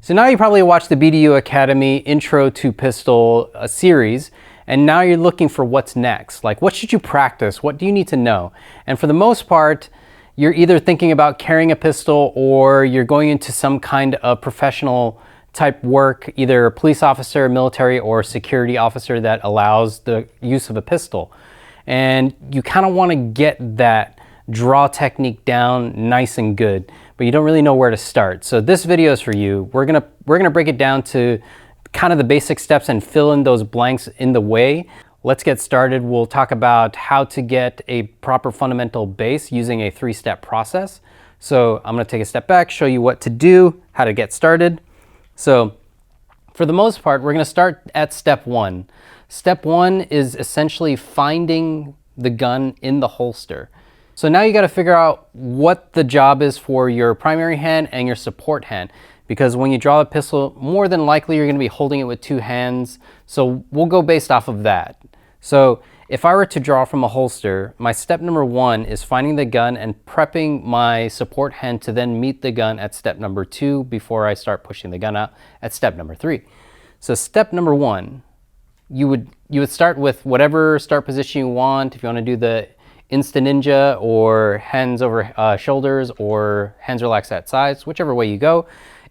So now you probably watched the BDU Academy Intro to Pistol series, and now you're looking for what's next. Like, what should you practice? What do you need to know? And for the most part, you're either thinking about carrying a pistol or you're going into some kind of professional type work, either a police officer, military, or security officer that allows the use of a pistol. And you kind of want to get that draw technique down nice and good, but you don't really know where to start. So this video is for you. We're gonna break it down to kind of the basic steps and fill in those blanks in the way. Let's get started. We'll talk about how to get a proper fundamental base using a 3-step process. So I'm gonna take a step back, show you what to do, how to get started. So for the most part, we're gonna start at step 1. Step 1 is essentially finding the gun in the holster. So now you got to figure out what the job is for your primary hand and your support hand, because when you draw a pistol, more than likely you're going to be holding it with 2 hands. So we'll go based off of that. So if I were to draw from a holster, my step number 1 is finding the gun and prepping my support hand to then meet the gun at step number 2 before I start pushing the gun out at step number 3. So step number 1, you would start with whatever start position you want. If you want to do the Insta Ninja or hands over shoulders or hands relaxed at sides, whichever way you go,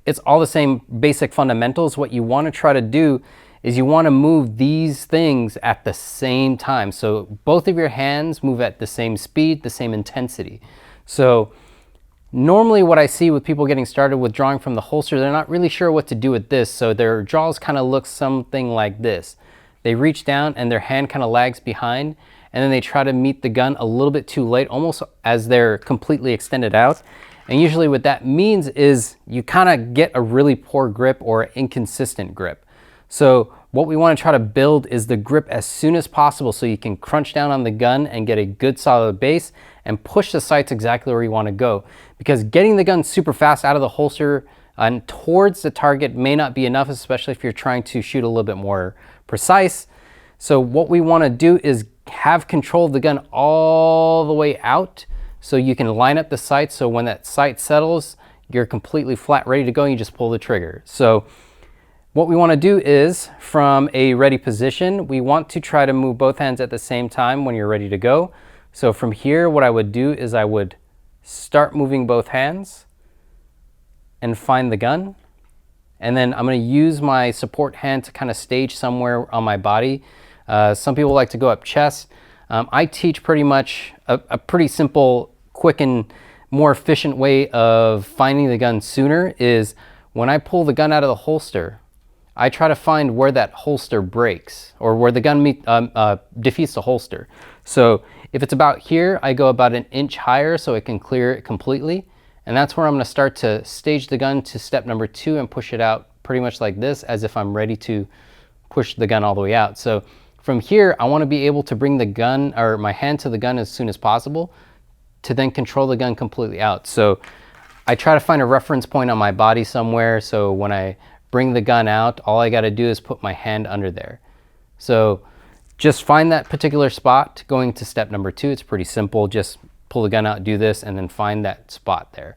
it's all the same basic fundamentals. What you want to try to do is you want to move these things at the same time. So both of your hands move at the same speed, the same intensity. So normally what I see with people getting started with drawing from the holster, they're not really sure what to do with this. So their draws kind of look something like this. They reach down and their hand kind of lags behind, and then they try to meet the gun a little bit too late, almost as they're completely extended out. And usually what that means is you kind of get a really poor grip or inconsistent grip. So what we want to try to build is the grip as soon as possible so you can crunch down on the gun and get a good solid base and push the sights exactly where you want to go. Because getting the gun super fast out of the holster and towards the target may not be enough, especially if you're trying to shoot a little bit more precise. So what we want to do is have control of the gun all the way out so you can line up the sight, so when that sight settles, you're completely flat, ready to go, and you just pull the trigger. So what we want to do is, from a ready position, we want to try to move both hands at the same time when you're ready to go. So from here, what I would do is I would start moving both hands and find the gun. And then I'm going to use my support hand to kind of stage somewhere on my body. Some people like to go up chest. I teach pretty much a pretty simple, quick, and more efficient way of finding the gun sooner is when I pull the gun out of the holster, I try to find where that holster breaks or where the gun defeats the holster. So if it's about here, I go about an inch higher so it can clear it completely. And that's where I'm going to start to stage the gun to step number 2 and push it out pretty much like this, as if I'm ready to push the gun all the way out. So from here, I want to be able to bring the gun or my hand to the gun as soon as possible to then control the gun completely out. So I try to find a reference point on my body somewhere. So when I bring the gun out, all I got to do is put my hand under there. So just find that particular spot. Going to step number 2, it's pretty simple. Just pull the gun out, do this, and then find that spot there.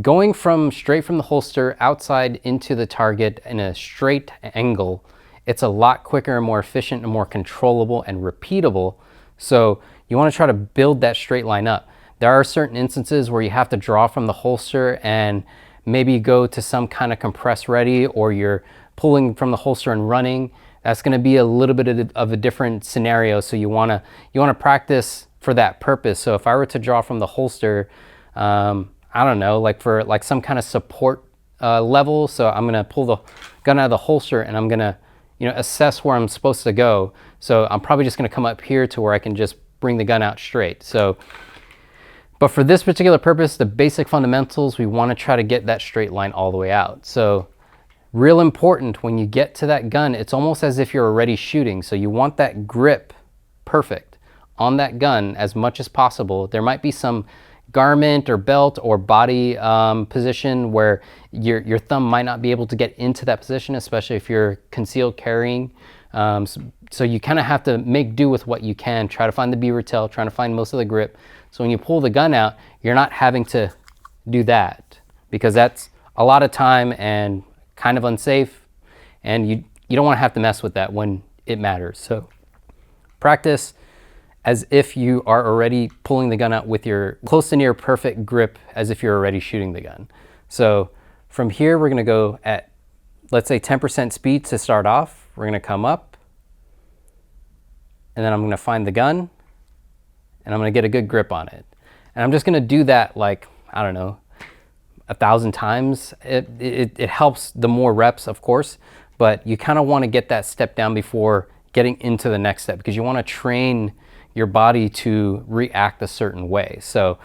Going straight from the holster outside into the target in a straight angle, it's a lot quicker and more efficient and more controllable and repeatable. So you want to try to build that straight line up. There are certain instances where you have to draw from the holster and maybe go to some kind of compress ready, or you're pulling from the holster and running. That's going to be a little bit of a different scenario. So you want to practice for that purpose. So if I were to draw from the holster, I don't know, like for like some kind of support level. So I'm going to pull the gun out of the holster and I'm going to assess where I'm supposed to go. So I'm probably just going to come up here to where I can just bring the gun out straight. So, but for this particular purpose, the basic fundamentals, we want to try to get that straight line all the way out. So real important, when you get to that gun, it's almost as if you're already shooting. So you want that grip perfect on that gun as much as possible. There might be some garment or belt or body position where your thumb might not be able to get into that position, especially if you're concealed carrying. So you kind of have to make do with what you can, try to find the beaver tail, trying to find most of the grip. So when you pull the gun out, you're not having to do that, because that's a lot of time and kind of unsafe, and you don't want to have to mess with that when it matters. So practice as if you are already pulling the gun out with your close to near perfect grip, as if you're already shooting the gun. So from here, we're going to go at, let's say 10% speed to start off. We're going to come up, and then I'm going to find the gun, and I'm going to get a good grip on it. And I'm just going to do that like, I don't know, 1,000 times. It helps the more reps, of course, but you kind of want to get that step down before getting into the next step, because you want to train your body to react a certain way. So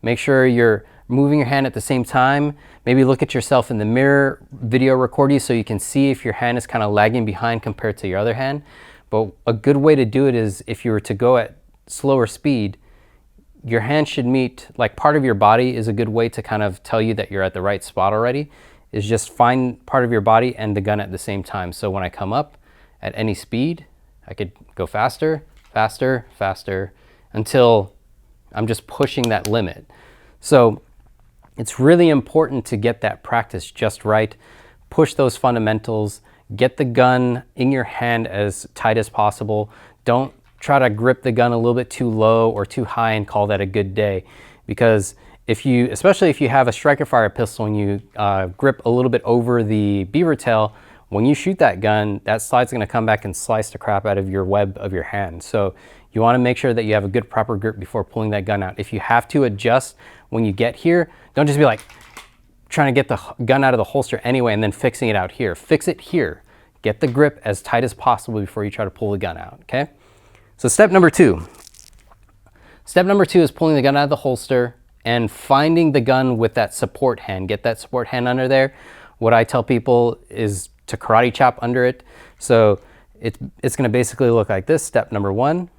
make sure you're moving your hand at the same time. Maybe look at yourself in the mirror, video record you so you can see if your hand is kind of lagging behind compared to your other hand. But a good way to do it is, if you were to go at slower speed, your hand should meet, like part of your body is a good way to kind of tell you that you're at the right spot already, is just find part of your body and the gun at the same time. So when I come up at any speed, I could go faster, faster, faster, until I'm just pushing that limit. So it's really important to get that practice just right. Push those fundamentals, get the gun in your hand as tight as possible. Don't try to grip the gun a little bit too low or too high and call that a good day. Because especially if you have a striker fire pistol and you grip a little bit over the beaver tail, when you shoot that gun, that slide's gonna come back and slice the crap out of your web of your hand. So you wanna make sure that you have a good proper grip before pulling that gun out. If you have to adjust when you get here, don't just be like trying to get the gun out of the holster anyway and then fixing it out here. Fix it here. Get the grip as tight as possible before you try to pull the gun out, okay? So step number two. Step number two is pulling the gun out of the holster and finding the gun with that support hand. Get that support hand under there. What I tell people is to karate chop under it. So it's gonna basically look like this. Step number one.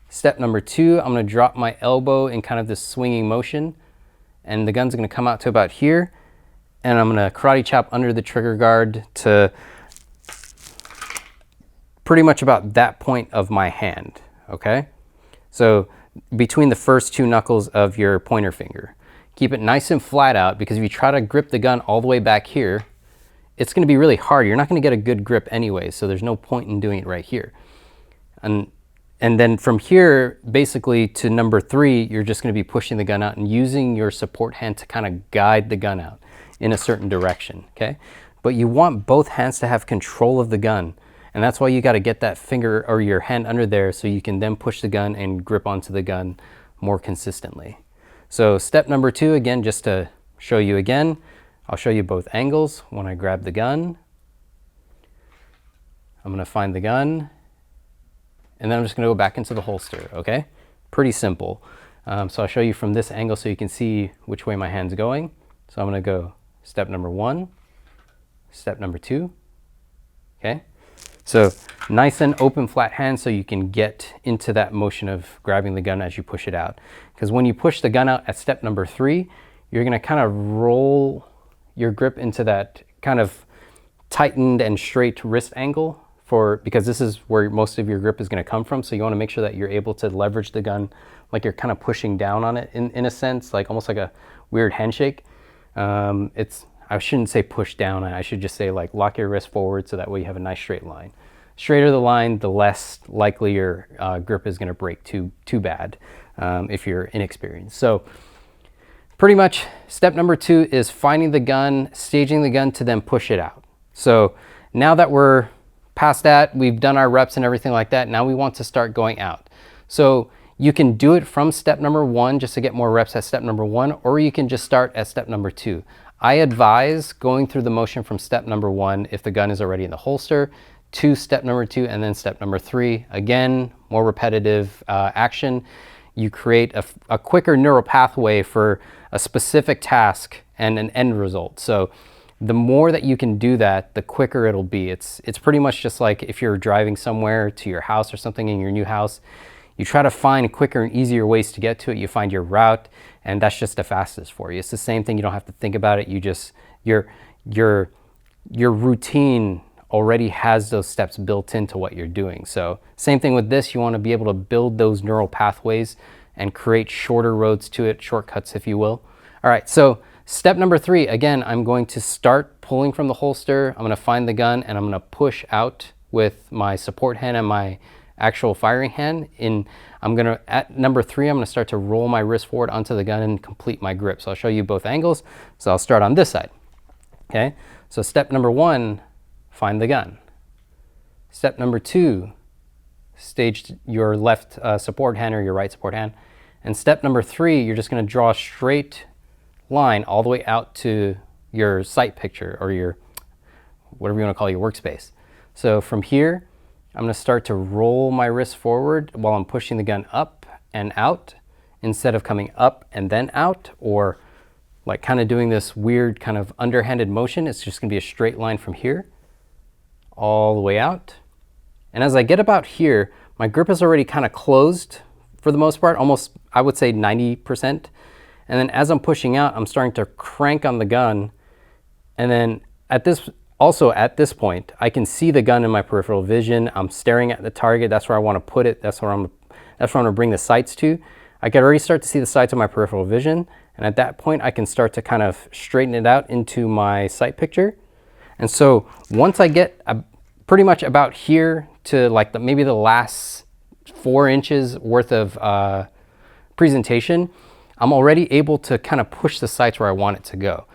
Step number two, I'm gonna drop my elbow in kind of this swinging motion, and the gun's gonna come out to about here, and I'm gonna karate chop under the trigger guard to pretty much about that point of my hand, okay? So between the first two knuckles of your pointer finger. Keep it nice and flat out, because if you try to grip the gun all the way back here, it's gonna be really hard. You're not gonna get a good grip anyway, so there's no point in doing it right here. And then from here, basically to number three, you're just gonna be pushing the gun out and using your support hand to kind of guide the gun out in a certain direction, okay? But you want both hands to have control of the gun. And that's why you gotta get that finger or your hand under there so you can then push the gun and grip onto the gun more consistently. So step number two, again, just to show you again, I'll show you both angles. When I grab the gun, I'm gonna find the gun, and then I'm just gonna go back into the holster, okay? Pretty simple. So I'll show you from this angle so you can see which way my hand's going. So I'm gonna go step number one, step number two, okay? So nice and open flat hand so you can get into that motion of grabbing the gun as you push it out. Because when you push the gun out at step number three, you're gonna kind of roll your grip into that kind of tightened and straight wrist angle, because this is where most of your grip is gonna come from. So you wanna make sure that you're able to leverage the gun like you're kind of pushing down on it in a sense, like almost like a weird handshake. I shouldn't say push down, I should just say like lock your wrist forward so that way you have a nice straight line. Straighter the line, the less likely your grip is gonna break too bad if you're inexperienced. So pretty much step number two is finding the gun, staging the gun to then push it out. So now that we're past that, we've done our reps and everything like that, now we want to start going out. So you can do it from step number one just to get more reps at step number one, or you can just start at step number two. I advise going through the motion from step number one if the gun is already in the holster, to step number two, and then step number three. Again, more repetitive action. You create a quicker neural pathway for a specific task and an end result. So the more that you can do that, the quicker it'll be. It's pretty much just like if you're driving somewhere to your house or something in your new house, you try to find quicker and easier ways to get to it. You find your route, and that's just the fastest for you. It's the same thing. You don't have to think about it. You just, your routine already has those steps built into what you're doing. So same thing with this. You want to be able to build those neural pathways and create shorter roads to it, shortcuts, if you will. All right, so Step number 3, again, I'm going to start pulling from the holster. I'm going to find the gun and I'm going to push out with my support hand and my actual firing hand. At number 3, I'm going to start to roll my wrist forward onto the gun and complete my grip. So I'll show you both angles. So I'll start on this side. Okay, so step number 1, find the gun. Step number 2, stage your left support hand or your right support hand. And step number 3, you're just going to draw a straight line all the way out to your sight picture or your, whatever you want to call your workspace. So from here, I'm going to start to roll my wrist forward while I'm pushing the gun up and out instead of coming up and then out, or like kind of doing this weird kind of underhanded motion. It's just going to be a straight line from here all the way out. And as I get about here, my grip is already kind of closed for the most part, almost, I would say 90%. And then as I'm pushing out, I'm starting to crank on the gun. And then at this point, I can see the gun in my peripheral vision. I'm staring at the target. That's where I want to put it. That's where I'm going to bring the sights to. I can already start to see the sights of my peripheral vision. And at that point, I can start to kind of straighten it out into my sight picture. And so once I get pretty much about here to like maybe the last 4 inches worth of presentation, I'm already able to kind of push the sights where I want it to go.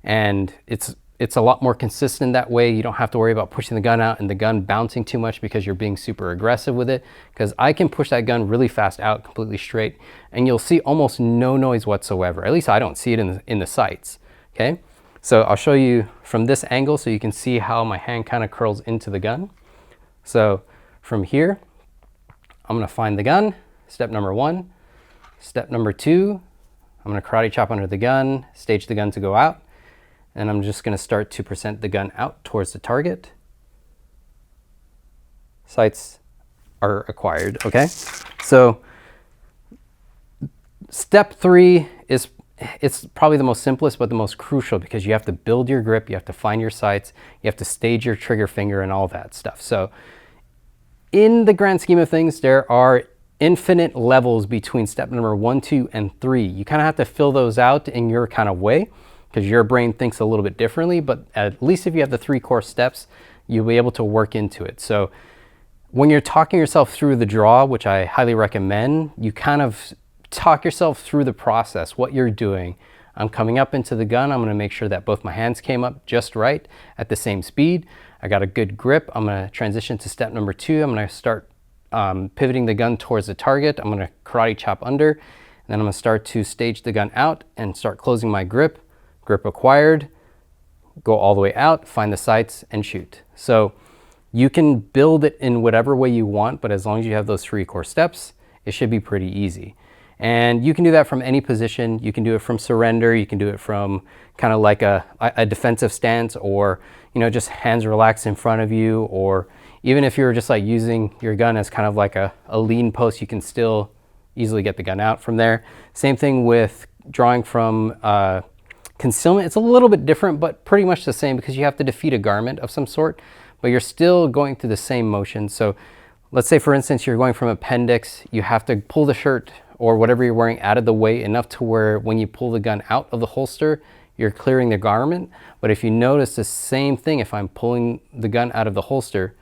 And it's a lot more consistent that way. You don't have to worry about pushing the gun out and the gun bouncing too much because you're being super aggressive with it. Because I can push that gun really fast out, completely straight, and you'll see almost no noise whatsoever. At least I don't see it in the sights, okay? So I'll show you from this angle so you can see how my hand kind of curls into the gun. So from here, I'm gonna find the gun, step number 1. Step number 2, I'm gonna karate chop under the gun, stage the gun to go out, and I'm just gonna start to present the gun out towards the target. Sights are acquired, okay? So step 3 it's probably the most simplest, but the most crucial, because you have to build your grip, you have to find your sights, you have to stage your trigger finger and all that stuff. So in the grand scheme of things, there are infinite levels between step number 1, 2, and 3. You kind of have to fill those out in your kind of way because your brain thinks a little bit differently, but at least if you have the 3 core steps, you'll be able to work into it. So when you're talking yourself through the draw, which I highly recommend, you kind of talk yourself through the process, what you're doing. I'm coming up into the gun. I'm going to make sure that both my hands came up just right at the same speed. I got a good grip. I'm going to transition to step number 2. I'm going to start pivoting the gun towards the target. I'm going to karate chop under, and then I'm going to start to stage the gun out and start closing my grip. Grip acquired, go all the way out, find the sights, and shoot. So you can build it in whatever way you want, but as long as you have those 3 core steps, it should be pretty easy. And you can do that from any position. You can do it from surrender. You can do it from kind of like a defensive stance, or, you know, just hands relaxed in front of you, or even if you're just like using your gun as kind of like a lean post, you can still easily get the gun out from there. Same thing with drawing from concealment. It's a little bit different, but pretty much the same, because you have to defeat a garment of some sort, but you're still going through the same motion. So let's say, for instance, you're going from appendix, you have to pull the shirt or whatever you're wearing out of the way enough to where when you pull the gun out of the holster, you're clearing the garment. But if you notice the same thing, if I'm pulling the gun out of the holster,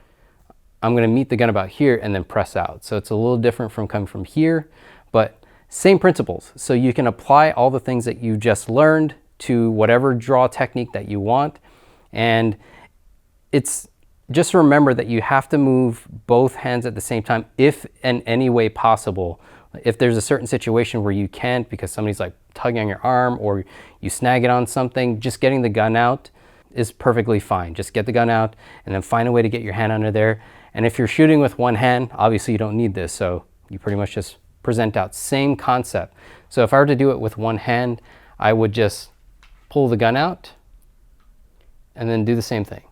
I'm going to meet the gun about here and then press out. So it's a little different from coming from here, but same principles. So you can apply all the things that you just learned to whatever draw technique that you want. And it's just remember that you have to move both hands at the same time if in any way possible. If there's a certain situation where you can't because somebody's like tugging on your arm or you snag it on something, just getting the gun out is perfectly fine. Just get the gun out and then find a way to get your hand under there. And if you're shooting with one hand, obviously you don't need this. So you pretty much just present out, same concept. So if I were to do it with one hand, I would just pull the gun out and then do the same thing.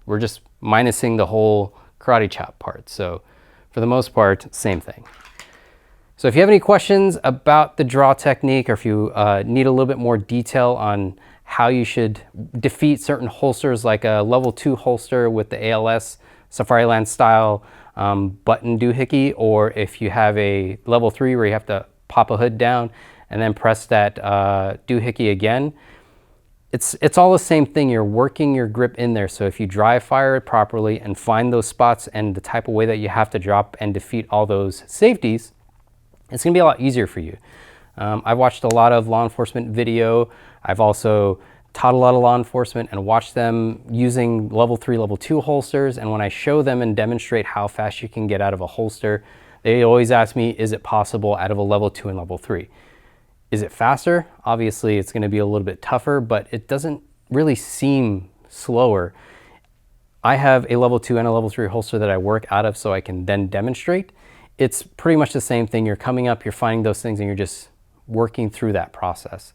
We're just minusing the whole karate chop part. So for the most part, same thing. So if you have any questions about the draw technique, or if you need a little bit more detail on how you should defeat certain holsters, like a level 2 holster with the ALS Safariland style button doohickey, or if you have a level 3 where you have to pop a hood down and then press that doohickey again, it's all the same thing. You're working your grip in there. So if you dry fire it properly and find those spots and the type of way that you have to drop and defeat all those safeties, it's gonna be a lot easier for you. I've watched a lot of law enforcement video. I've also taught a lot of law enforcement and watched them using level 3, level 2 holsters. And when I show them and demonstrate how fast you can get out of a holster, they always ask me, is it possible out of a level 2 and level 3? Is it faster? Obviously, it's going to be a little bit tougher, but it doesn't really seem slower. I have a level 2 and a level 3 holster that I work out of so I can then demonstrate. It's pretty much the same thing. You're coming up, you're finding those things, and you're just working through that process.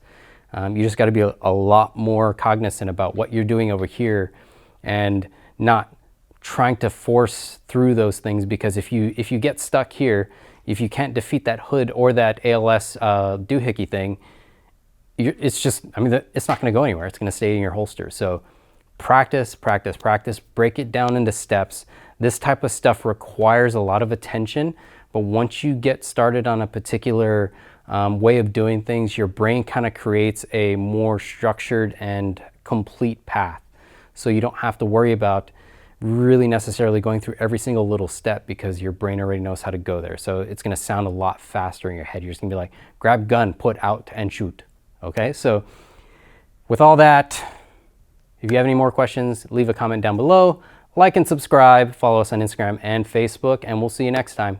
You just got to be a lot more cognizant about what you're doing over here and not trying to force through those things, because if you get stuck here, if you can't defeat that hood or that ALS doohickey thing, it's just, I mean, it's not going to go anywhere. It's going to stay in your holster. So practice, practice, practice, break it down into steps. This type of stuff requires a lot of attention, but once you get started on a particular way of doing things, your brain kind of creates a more structured and complete path. So you don't have to worry about really necessarily going through every single little step, because your brain already knows how to go there. So it's going to sound a lot faster in your head. You're just going to be like, grab gun, put out, and shoot. Okay, so with all that, if you have any more questions, leave a comment down below. Like and subscribe. Follow us on Instagram and Facebook, and we'll see you next time.